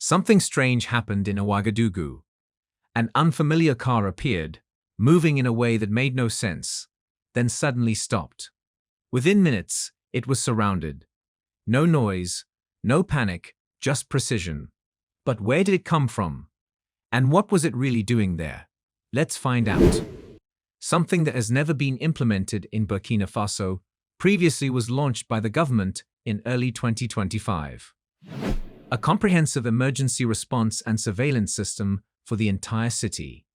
Something strange happened in Ouagadougou. An unfamiliar car appeared, moving in a way that made no sense, then suddenly stopped. Within minutes, it was surrounded. No noise, no panic, just precision. But where did it come from? And what was it really doing there? Let's find out. Something that has never been implemented in Burkina Faso previously was launched by the government in early 2025. A comprehensive emergency response and surveillance system for the entire city.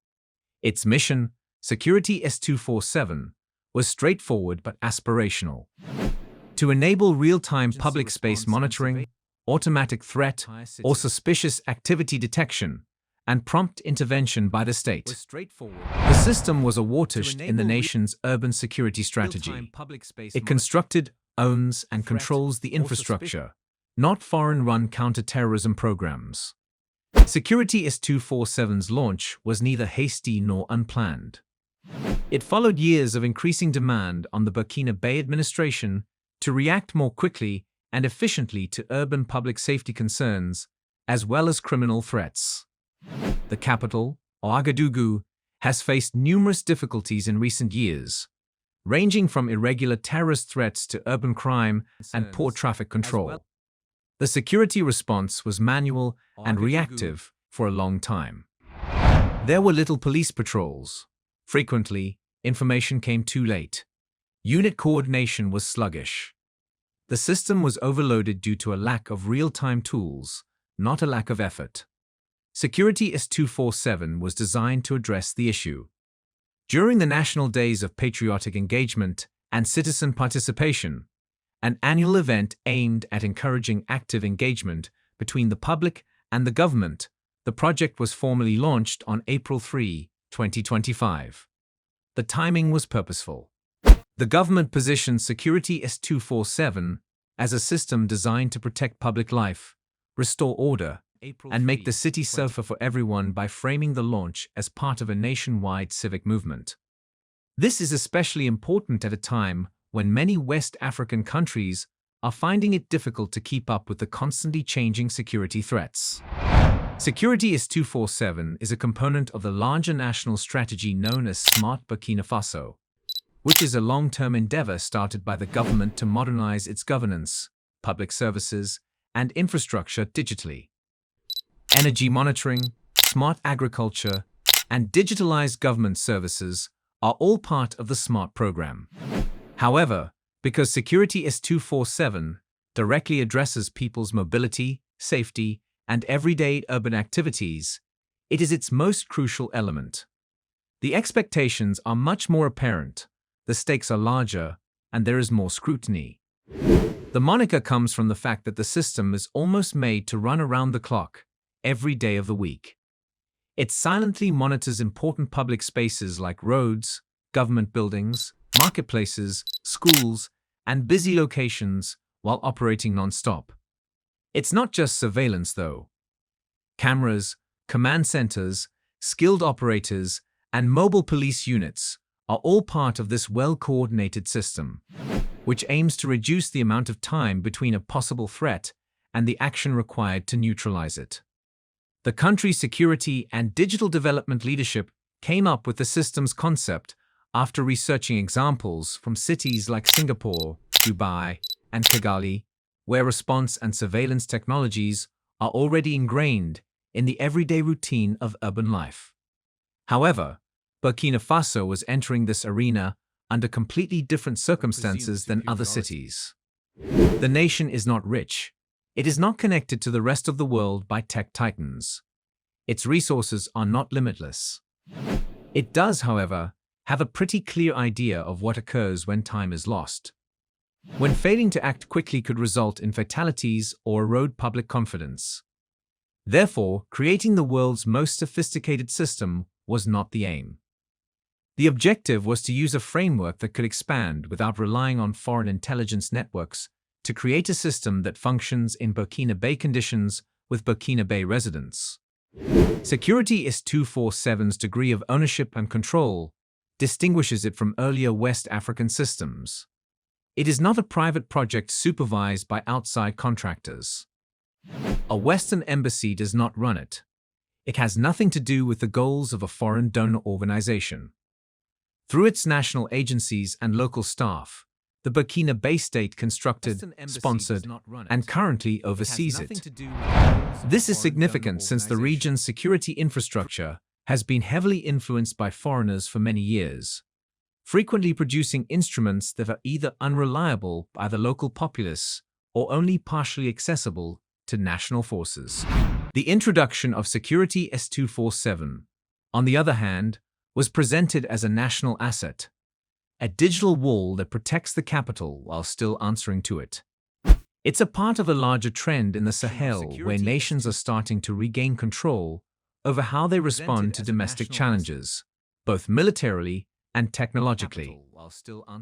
Its mission, Security S247, was straightforward but aspirational. To enable real-time public space monitoring, automatic threat or suspicious activity detection, and prompt intervention by the state. The system was a watershed in the nation's urban security strategy. It constructed, owns, and controls the infrastructure, not foreign-run counterterrorism programs. Security S247's launch was neither hasty nor unplanned. It followed years of increasing demand on the Burkina Faso administration to react more quickly and efficiently to urban public safety concerns, as well as criminal threats. The capital, Ouagadougou, has faced numerous difficulties in recent years, ranging from irregular terrorist threats to urban crime and poor traffic control. The security response was manual and reactive for a long time. There were little police patrols. Frequently, information came too late. Unit coordination was sluggish. The system was overloaded due to a lack of real-time tools, not a lack of effort. Security S247 was designed to address the issue. During the National Days of Patriotic Engagement and Citizen Participation, an annual event aimed at encouraging active engagement between the public and the government, the project was formally launched on April 3, 2025. The timing was purposeful. The government positioned Security S247 as a system designed to protect public life, restore order, and make the city safer for everyone by framing the launch as part of a nationwide civic movement. This is especially important at a time when many West African countries are finding it difficult to keep up with the constantly changing security threats. Security S247 is a component of the larger national strategy known as Smart Burkina Faso, which is a long-term endeavor started by the government to modernize its governance, public services, and infrastructure digitally. Energy monitoring, smart agriculture, and digitalized government services are all part of the SMART program. However, because Security S247 directly addresses people's mobility, safety, and everyday urban activities, it is its most crucial element. The expectations are much more apparent, the stakes are larger, and there is more scrutiny. The moniker comes from the fact that the system is almost made to run around the clock, every day of the week. It silently monitors important public spaces like roads, government buildings, marketplaces, schools, and busy locations while operating non-stop. It's not just surveillance, though. Cameras, command centers, skilled operators, and mobile police units are all part of this well-coordinated system, which aims to reduce the amount of time between a possible threat and the action required to neutralize it. The country's security and digital development leadership came up with the system's concept after researching examples from cities like Singapore, Dubai, and Kigali, where response and surveillance technologies are already ingrained in the everyday routine of urban life. However, Burkina Faso was entering this arena under completely different circumstances than other cities. The nation is not rich. It is not connected to the rest of the world by tech titans. Its resources are not limitless. It does, however, have a pretty clear idea of what occurs when time is lost, when failing to act quickly could result in fatalities or erode public confidence. Therefore, creating the world's most sophisticated system was not the aim. The objective was to use a framework that could expand without relying on foreign intelligence networks to create a system that functions in Burkina Faso conditions with Burkina Faso residents. Security S247's degree of ownership and control distinguishes it from earlier West African systems. It is not a private project supervised by outside contractors. A Western embassy does not run it. It has nothing to do with the goals of a foreign donor organization. Through its national agencies and local staff, the Burkina Faso state constructed, sponsored, and currently oversees it. This is significant since the region's security infrastructure has been heavily influenced by foreigners for many years, frequently producing instruments that are either unreliable by the local populace or only partially accessible to national forces. The introduction of Security S247, on the other hand, was presented as a national asset, a digital wall that protects the capital while still answering to it. It's a part of a larger trend in the Sahel where nations are starting to regain control over how they respond to domestic challenges, both militarily and technologically.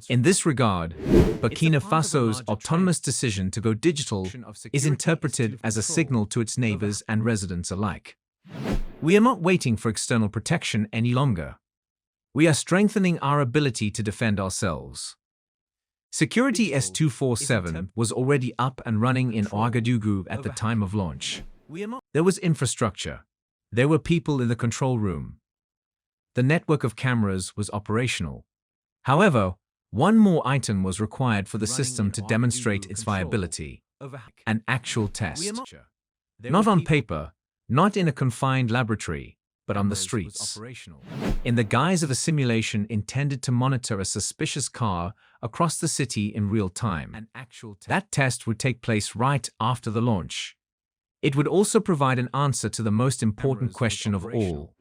In this regard, Burkina Faso's autonomous decision to go digital is interpreted as a signal to its neighbors and residents alike. We are not waiting for external protection any longer. We are strengthening our ability to defend ourselves. Security S247 was already up and running in Ouagadougou at the time of launch. There was infrastructure. There were people in the control room. The network of cameras was operational. However, one more item was required for the system to demonstrate its viability: an actual test. Not on paper, not in a confined laboratory, but on the streets. In the guise of a simulation intended to monitor a suspicious car across the city in real time. That test would take place right after the launch. It would also provide an answer to the most important question of all: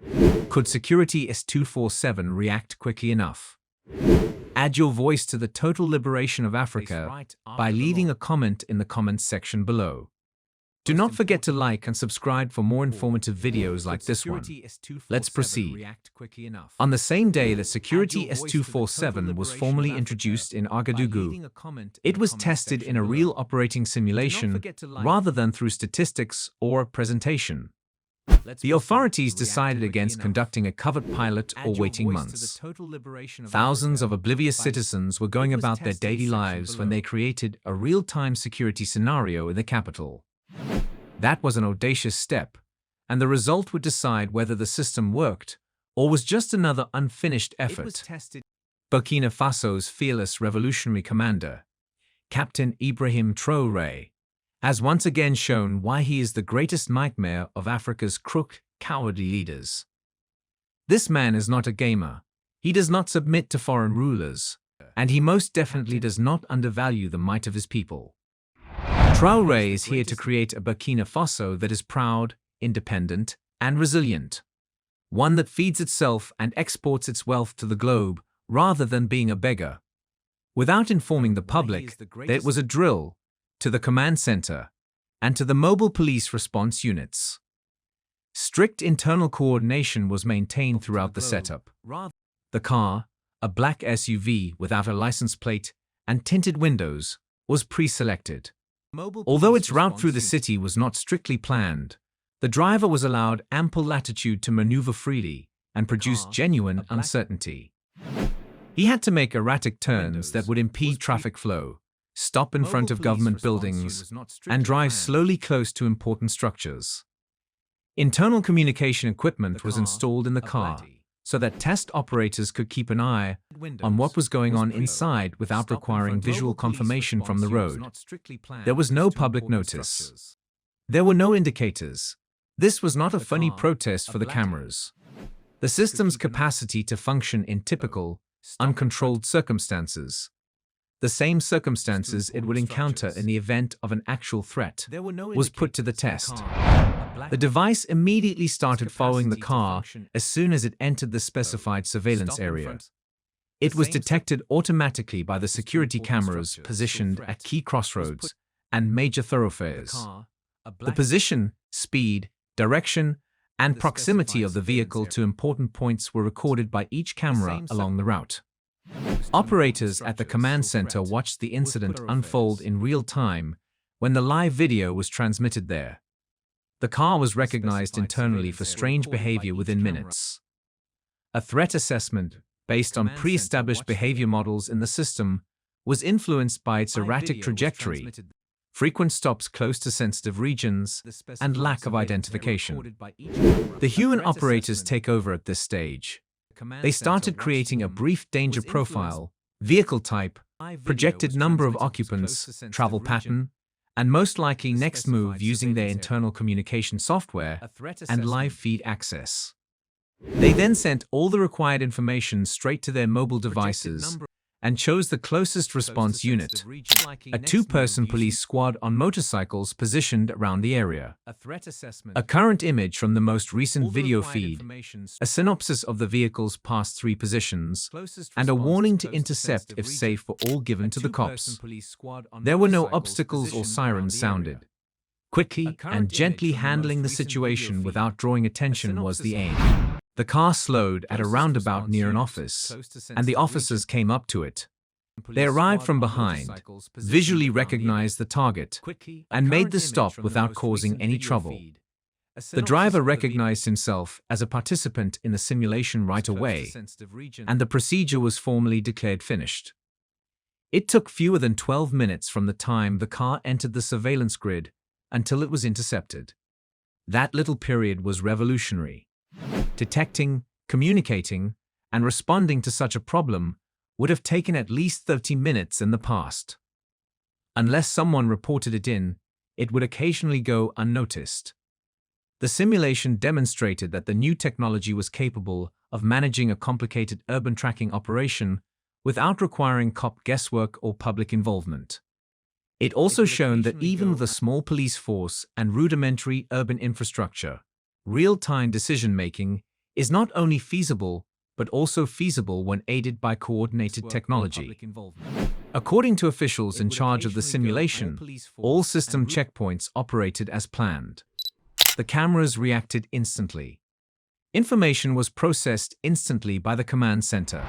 could Security S247 react quickly enough? Add your voice to the total liberation of Africa by leaving a comment in the comments section below. Do not forget to like and subscribe for more informative videos like this one. Let's proceed. On the same day that Security S247 was formally introduced in Ouagadougou, it was tested in a real operating simulation rather than through statistics or presentation. The authorities decided against conducting a covered pilot or waiting months. Thousands of oblivious citizens were going about their daily lives when they created a real-time security scenario in the capital. That was an audacious step, and the result would decide whether the system worked or was just another unfinished effort. Burkina Faso's fearless revolutionary commander, Captain Ibrahim Traore, has once again shown why he is the greatest nightmare of Africa's crook, cowardly leaders. This man is not a gamer. He does not submit to foreign rulers, and he most definitely does not undervalue the might of his people. Traore is here to create a Burkina Faso that is proud, independent, and resilient. One that feeds itself and exports its wealth to the globe rather than being a beggar. Without informing the public that it was a drill, to the command center, and to the mobile police response units. Strict internal coordination was maintained throughout the setup. The car, a black SUV without a license plate and tinted windows, was pre-selected. Although its route through the city was not strictly planned, the driver was allowed ample latitude to maneuver freely and produce genuine uncertainty. He had to make erratic turns that would impede traffic flow, stop in front of government buildings, and drive slowly close to important structures. Internal communication equipment was installed in the car so that test operators could keep an eye on what was going on inside without requiring visual confirmation from the road. There was no public notice. There were no indicators. This was not a funny protest for the cameras. The system's capacity to function in typical, uncontrolled circumstances, the same circumstances it would encounter in the event of an actual threat, was put to the test. The device immediately started following the car as soon as it entered the specified surveillance area. It was detected automatically by the security cameras positioned at key crossroads and major thoroughfares. The position, speed, direction, and proximity of the vehicle to important points were recorded by each camera along the route. Operators at the command center watched the incident unfold in real time when the live video was transmitted there. The car was recognized internally for strange behavior within minutes. A threat assessment, based on pre-established behavior models in the system, was influenced by its erratic trajectory, frequent stops close to sensitive regions, and lack of identification. The human operators take over at this stage. They started creating a brief danger profile, vehicle type, projected number of occupants, travel pattern, and most likely next move using their internal communication software and live feed access. They then sent all the required information straight to their mobile devices and chose the closest response unit, a two-person police squad on motorcycles positioned around the area. A current image from the most recent video feed, a synopsis of the vehicle's past 3 positions, and a warning to intercept if safe were all given to the cops. There were no obstacles or sirens sounded. Quickly and gently handling the situation without drawing attention was the aim. The car slowed at a roundabout near an office, and the officers came up to it. They arrived from behind, visually recognized the target, and made the stop without causing any trouble. The driver recognized himself as a participant in the simulation right away, and the procedure was formally declared finished. It took fewer than 12 minutes from the time the car entered the surveillance grid until it was intercepted. That little period was revolutionary. Detecting, communicating, and responding to such a problem would have taken at least 30 minutes in the past. Unless someone reported it in, it would occasionally go unnoticed. The simulation demonstrated that the new technology was capable of managing a complicated urban tracking operation without requiring cop guesswork or public involvement. It also showed that even with a small police force and rudimentary urban infrastructure, real-time decision-making is not only feasible, but also feasible when aided by coordinated technology. According to officials in charge of the simulation, all system checkpoints operated as planned. The cameras reacted instantly. Information was processed instantly by the command center.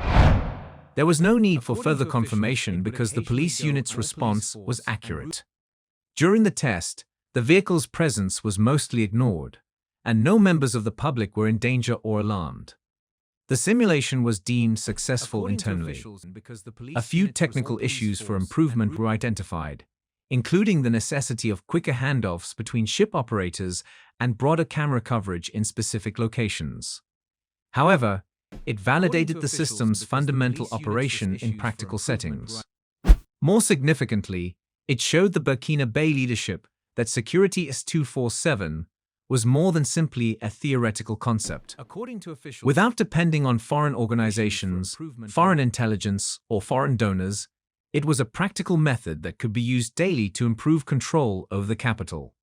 There was no need for further confirmation because the police unit's response was accurate. During the test, the vehicle's presence was mostly ignored, and no members of the public were in danger or alarmed. The simulation was deemed successful internally. A few technical issues for improvement were identified, including the necessity of quicker handoffs between ship operators and broader camera coverage in specific locations. However, it validated the system's fundamental operation in practical settings. More significantly, it showed the Burkina Faso leadership that security is 24/7 was more than simply a theoretical concept. Without depending on foreign organizations, foreign intelligence, or foreign donors, it was a practical method that could be used daily to improve control over the capital.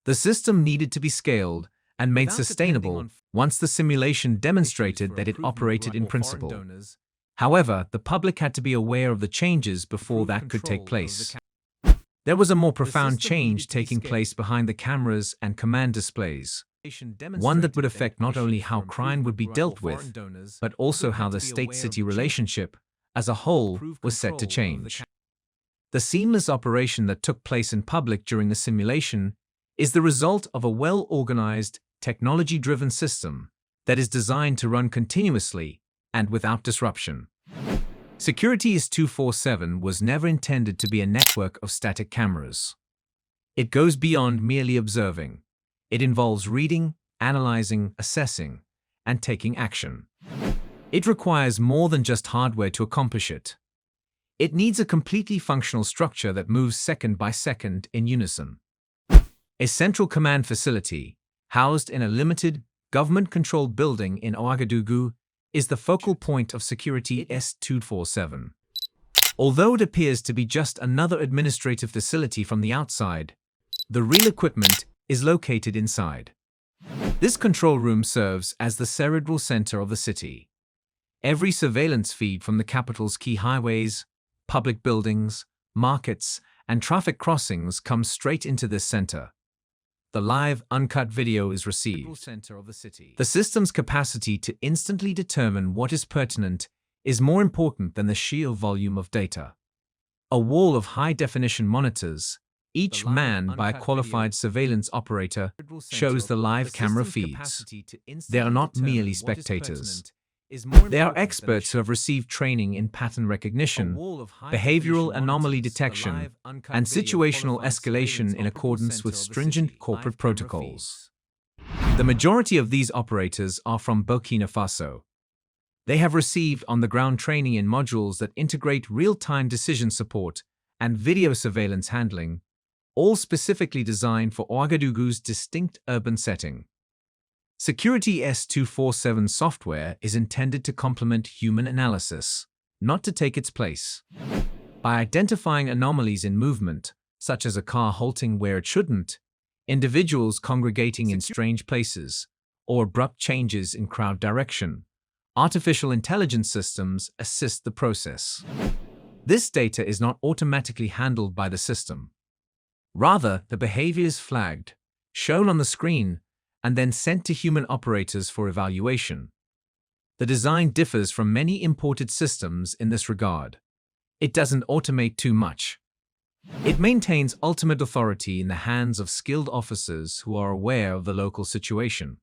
The system needed to be scaled and made sustainable once the simulation demonstrated that it operated in principle. However, the public had to be aware of the changes before that could take place. There was a more profound change taking place behind the cameras and command displays, one that would affect not only how crime would be dealt with, but also how the state-city relationship as a whole was set to change. The seamless operation that took place in public during the simulation is the result of a well-organized, technology-driven system that is designed to run continuously and without disruption. Security is 24/7 was never intended to be a network of static cameras. It goes beyond merely observing. It involves reading, analyzing, assessing, and taking action. It requires more than just hardware to accomplish it. It needs a completely functional structure that moves second by second in unison. A central command facility, housed in a limited, government-controlled building in Ouagadougou, is the focal point of security S247. Although it appears to be just another administrative facility from the outside, the real equipment is located inside. This control room serves as the cerebral center of the city. Every surveillance feed from the capital's key highways, public buildings, markets, and traffic crossings comes straight into this center. The live, uncut video is received. The system's capacity to instantly determine what is pertinent is more important than the sheer volume of data. A wall of high-definition monitors, each manned by a qualified surveillance operator, shows the live camera feeds. They are not merely spectators. They are experts who have received training in pattern recognition, behavioral anomaly detection, and situational escalation in accordance with stringent corporate protocols. The majority of these operators are from Burkina Faso. They have received on-the-ground training in modules that integrate real-time decision support and video surveillance handling, all specifically designed for Ouagadougou's distinct urban setting. Security S247 software is intended to complement human analysis, not to take its place. By identifying anomalies in movement, such as a car halting where it shouldn't, individuals congregating in strange places, or abrupt changes in crowd direction, artificial intelligence systems assist the process. This data is not automatically handled by the system. Rather, the behavior is flagged, shown on the screen, and then sent to human operators for evaluation. The design differs from many imported systems in this regard. It doesn't automate too much. It maintains ultimate authority in the hands of skilled officers who are aware of the local situation.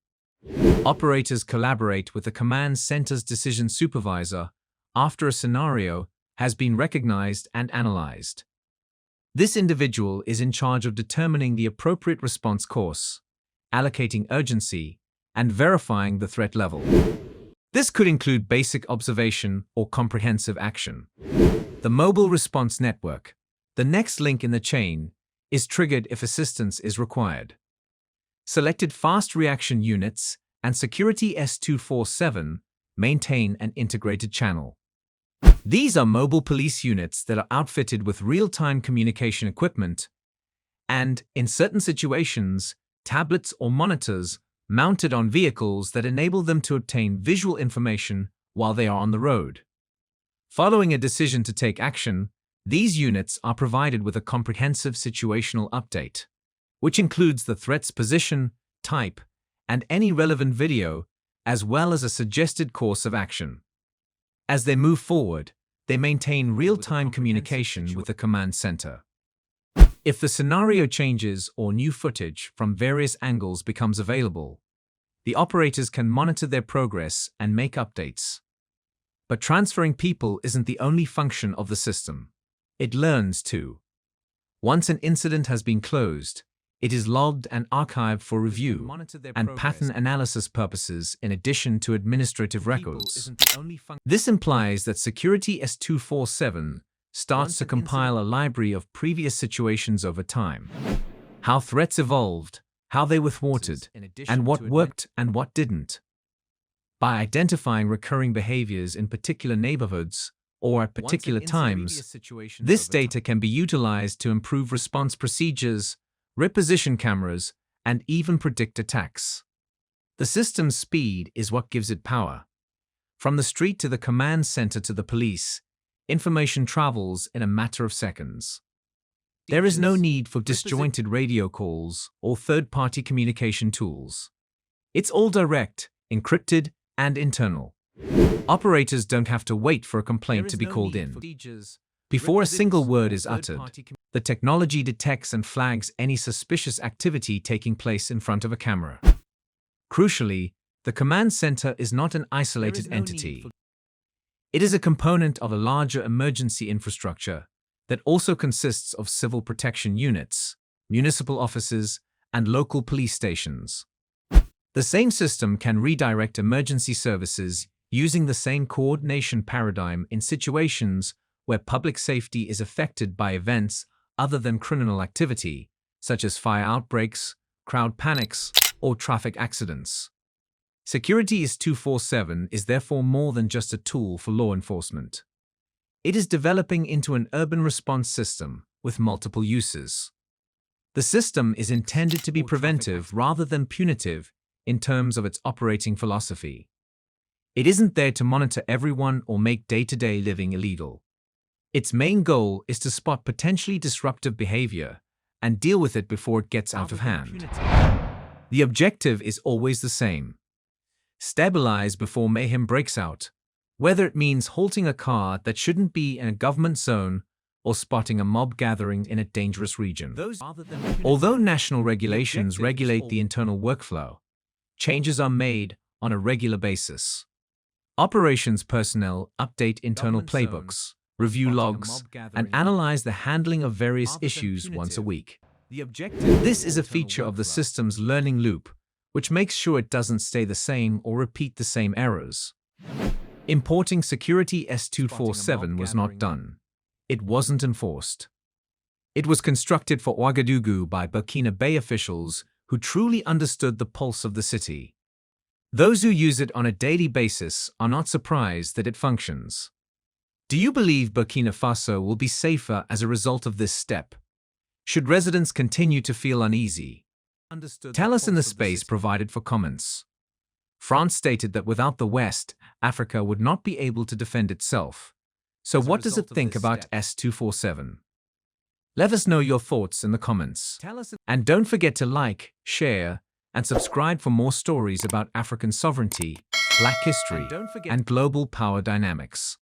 Operators collaborate with the command center's decision supervisor after a scenario has been recognized and analyzed. This individual is in charge of determining the appropriate response course, allocating urgency, and verifying the threat level. This could include basic observation or comprehensive action. The Mobile Response Network, the next link in the chain, is triggered if assistance is required. Selected fast reaction units and Security S247 maintain an integrated channel. These are mobile police units that are outfitted with real-time communication equipment and, in certain situations, tablets or monitors mounted on vehicles that enable them to obtain visual information while they are on the road. Following a decision to take action, these units are provided with a comprehensive situational update, which includes the threat's position, type, and any relevant video, as well as a suggested course of action. As they move forward, they maintain real-time communication with the command center. If the scenario changes or new footage from various angles becomes available, the operators can monitor their progress and make updates. But transferring people isn't the only function of the system. It learns too. Once an incident has been closed, it is logged and archived for review and pattern analysis purposes in addition to administrative records. This implies that Security S247 starts to compile a library of previous situations over time. How threats evolved, how they were thwarted, and what worked and what didn't. By identifying recurring behaviors in particular neighborhoods or at particular times, this data can be utilized to improve response procedures, reposition cameras, and even predict attacks. The system's speed is what gives it power. From the street to the command center to the police, information travels in a matter of seconds. There is no need for disjointed radio calls or third-party communication tools. It's all direct, encrypted, and internal. Operators don't have to wait for a complaint to be called in. Before a single word is uttered, the technology detects and flags any suspicious activity taking place in front of a camera. Crucially, the command center is not an isolated entity. It is a component of a larger emergency infrastructure that also consists of civil protection units, municipal offices, and local police stations. The same system can redirect emergency services using the same coordination paradigm in situations where public safety is affected by events other than criminal activity, such as fire outbreaks, crowd panics, or traffic accidents. Security S247 is therefore more than just a tool for law enforcement. It is developing into an urban response system with multiple uses. The system is intended to be preventive rather than punitive in terms of its operating philosophy. It isn't there to monitor everyone or make day-to-day living illegal. Its main goal is to spot potentially disruptive behavior and deal with it before it gets out of hand. The objective is always the same: stabilize before mayhem breaks out, whether it means halting a car that shouldn't be in a government zone or spotting a mob gathering in a dangerous region. Although national regulations regulate the internal workflow, changes are made on a regular basis. Operations personnel update internal playbooks, review logs, and analyze the handling of various issues once a week. This is a feature of the system's learning loop, which makes sure it doesn't stay the same or repeat the same errors. Importing Security S247 was not done. It wasn't enforced. It was constructed for Ouagadougou by Burkina Faso officials who truly understood the pulse of the city. Those who use it on a daily basis are not surprised that it functions. Do you believe Burkina Faso will be safer as a result of this step? Should residents continue to feel uneasy? Tell us in the space provided for comments. France stated that without the West, Africa would not be able to defend itself. So what does it think about S247? Let us know your thoughts in the comments. And don't forget to like, share, and subscribe for more stories about African sovereignty, Black history, and global power dynamics.